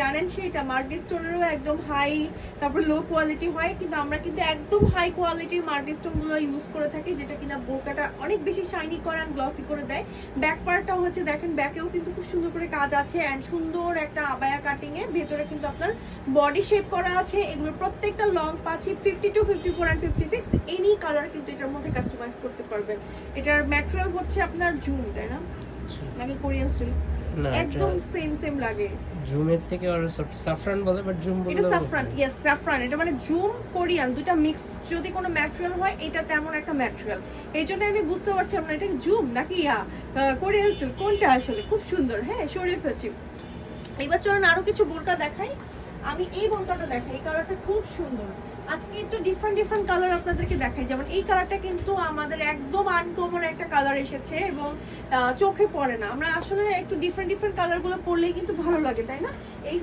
জানেন সেটা মার্টি স্টোনেরও একদম হাই, তারপর লো কোয়ালিটি হয়, কিন্তু আমরা কিন্তু একদম হাই কোয়ালিটির মার্টি স্টোনগুলো ইউজ করে থাকি, যেটা কিনা বোরকাটা অনেক বেশি শাইনি করে আর গ্লসি করে দেয়। ব্যাক পার্টটাও হচ্ছে দেখেন, ব্যাকেও কিন্তু খুব সুন্দর করে কাজ আছে অ্যান্ড সুন্দর একটা আবায়া কাটিং এ ভেতরে কিন্তু আপনার বডি শেপ করা আছে। এগুলো প্রত্যেকটা লং পাচ্ছি 52, 54 অ্যান্ড 56, এনি কালার কিন্তু এটার মধ্যে কাস্টমাইজ করতে পারবেন। এটার ম্যাটেরিয়াল হচ্ছে আপনার জুম, তাই না নাকি কোরিয়ান সিল্ক? না, একদম সেম সেম লাগে। জুমের থেকে আর সাফরান বলে, বাট জুম বলে। এটা সাফরান, ইয়েস সাফরান। এটা মানে জুম কোরিয়ান দুইটা মিক্স যদি কোনো ম্যাটেরিয়াল হয়, এটা তেমন একটা ম্যাটেরিয়াল। এই জন্য আমি বুঝতে পারছিলাম না এটা জুম নাকি কোরিয়ান সিল্ক কোনটা আসলে। খুব সুন্দর, হ্যাঁ সরিয়ে ফেলছি। এবার চলুন আরো কিছু বোরকা দেখাই। আমি এই বোরকাটা দেখাই, এই কালারটা খুব সুন্দর। আজকে একটু ডিফারেন্ট ডিফারেন্ট কালার আপনাদেরকে দেখাই। যেমন এই কালারটা কিন্তু আমাদের একদম আনকমন একটা কালার এসেছে এবং চোখে পড়ে না। আমরা আসলে একটু ডিফারেন্ট ডিফারেন্ট কালারগুলো পরলেই কিন্তু ভালো লাগে, তাই না? এই